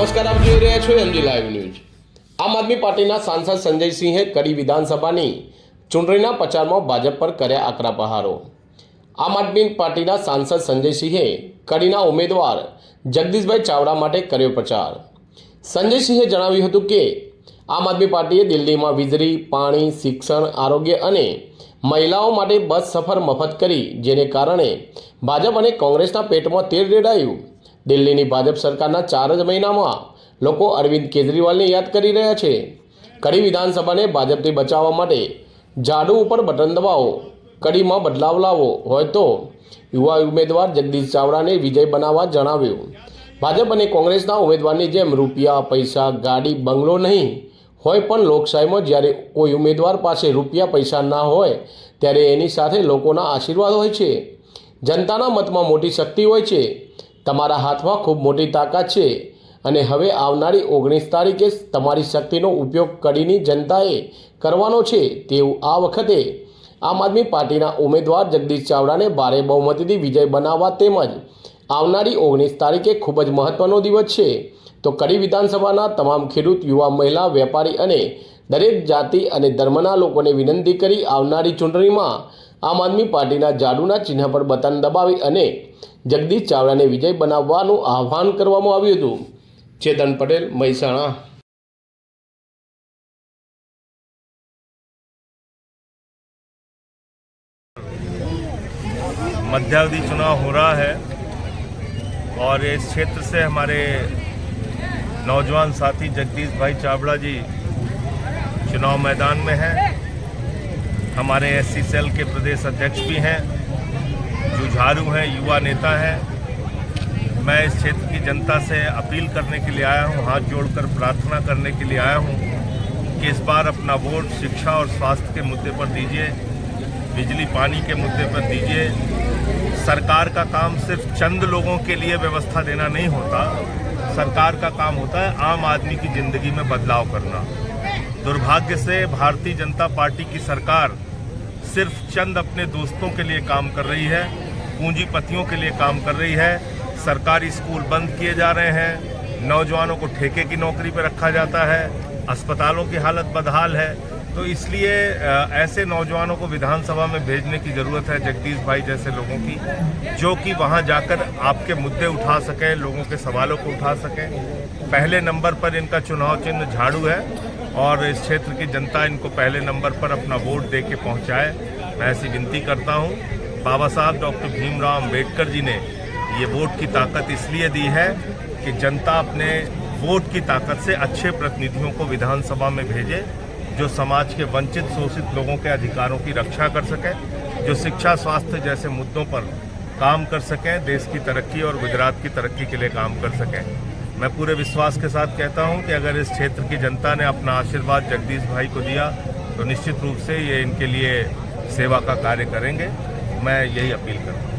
નમસ્કાર, આપ જોઈ રહ્યા છો એમજી લાઈવ ન્યૂઝ। આમ આદમી પાર્ટીના સાંસદ સંજયસિંહે કડી વિધાનસભાની ચૂંટણીના પ્રચારમાં ભાજપ પર કર્યા આકરા પ્રહારો। આમ આદમી પાર્ટીના સાંસદ સંજયસિંહે કડીના ઉમેદવાર જગદીશભાઈ ચાવડા માટે કર્યો પ્રચાર। સંજયસિંહે જણાવ્યું હતું કે આમ આદમી પાર્ટીએ દિલ્હીમાં વીજળી, પાણી, શિક્ષણ, આરોગ્ય અને મહિલાઓ માટે બસ સફર મફત કરી, જેને કારણે ભાજપ અને કોંગ્રેસના પેટમાં તેલ રેડાયું। દિલ્હીની ભાજપ સરકારના 4 જ મહિનામાં લોકો અરવિંદ કેજરીવાલને યાદ કરી રહ્યા છે। કડી વિધાનસભાને ભાજપથી બચાવવા માટે ઝાડુ ઉપર બટન દબાવો, કડીમાં બદલાવ લાવવો હોય તો યુવા ઉમેદવાર જગદીશ ચાવડાને વિજય બનાવવા જણાવ્યું। ભાજપ અને કોંગ્રેસના ઉમેદવારની જેમ રૂપિયા, પૈસા, ગાડી, બંગલો નહીં હોય, પણ લોકશાહીમાં જ્યારે કોઈ ઉમેદવાર પાસે રૂપિયા પૈસા ના હોય ત્યારે એની સાથે લોકોના આશીર્વાદ હોય છે। જનતાના મતમાં મોટી શક્તિ હોય છે। તમારા હાથમાં ખૂબ મોટી તાકાત છે અને હવે આવનારી 19 તારીખે તમારી શક્તિનો ઉપયોગ કડીની જનતાએ કરવાનો છે। તેવું આ વખતે આમ આદમી પાર્ટીના ઉમેદવાર જગદીશ ચાવડાને ભારે બહુમતીથી વિજય બનાવવા તેમજ આવનારી 19 તારીખે ખૂબ જ મહત્વનો દિવસ છે। તો કડી વિધાનસભાના તમામ ખેડૂત, યુવા, મહિલા, વેપારી અને દરેક જાતિ અને ધર્મના લોકોને વિનંતી કરી આવનારી ચૂંટણીમાં આમ આદમી પાર્ટીના ઝાડુના ચિહ્ન પર બટન દબાવી અને જગદીશ ચાવડાને વિજય બનાવવાનું આહ્વાન કરવામાં આવ્યું હતું। ચેતન પટેલ, મહેસાણા। मध्यावधि चुनाव हो रहा है और इस क्षेत्र से हमारे नौजवान साथी जगदीश भाई चावड़ा जी चुनाव मैदान में हैं। हमारे एससी सेल के प्रदेश अध्यक्ष भी हैं, जुझारू हैं, युवा नेता हैं। मैं इस क्षेत्र की जनता से अपील करने के लिए आया हूँ, हाथ जोड़कर प्रार्थना करने के लिए आया हूँ कि इस बार अपना वोट शिक्षा और स्वास्थ्य के मुद्दे पर दीजिए, बिजली पानी के मुद्दे पर दीजिए। सरकार का काम सिर्फ चंद लोगों के लिए व्यवस्था देना नहीं होता, सरकार का काम होता है आम आदमी की ज़िंदगी में बदलाव करना। दुर्भाग्य से भारतीय जनता पार्टी की सरकार सिर्फ चंद अपने दोस्तों के लिए काम कर रही है, पूंजीपतियों के लिए काम कर रही है। सरकारी स्कूल बंद किए जा रहे हैं, नौजवानों को ठेके की नौकरी पर रखा जाता है, अस्पतालों की हालत बदहाल है। तो इसलिए ऐसे नौजवानों को विधानसभा में भेजने की ज़रूरत है, जगदीश भाई जैसे लोगों की, जो कि वहां जाकर आपके मुद्दे उठा सकें, लोगों के सवालों को उठा सकें। पहले नंबर पर इनका चुनाव चिन्ह झाड़ू है और इस क्षेत्र की जनता इनको पहले नंबर पर अपना वोट दे के पहुँचाए। मैं ऐसी विनती करता हूँ। बाबा साहब डॉक्टर भीमराव अम्बेडकर जी ने ये वोट की ताकत इसलिए दी है कि जनता अपने वोट की ताकत से अच्छे प्रतिनिधियों को विधानसभा में भेजे, जो समाज के वंचित शोषित लोगों के अधिकारों की रक्षा कर सकें, जो शिक्षा, स्वास्थ्य जैसे मुद्दों पर काम कर सकें, देश की तरक्की और गुजरात की तरक्की के लिए काम कर सकें। मैं पूरे विश्वास के साथ कहता हूं कि अगर इस क्षेत्र की जनता ने अपना आशीर्वाद जगदीश भाई को दिया तो निश्चित रूप से ये इनके लिए सेवा का कार्य करेंगे। मैं यही अपील करता हूँ।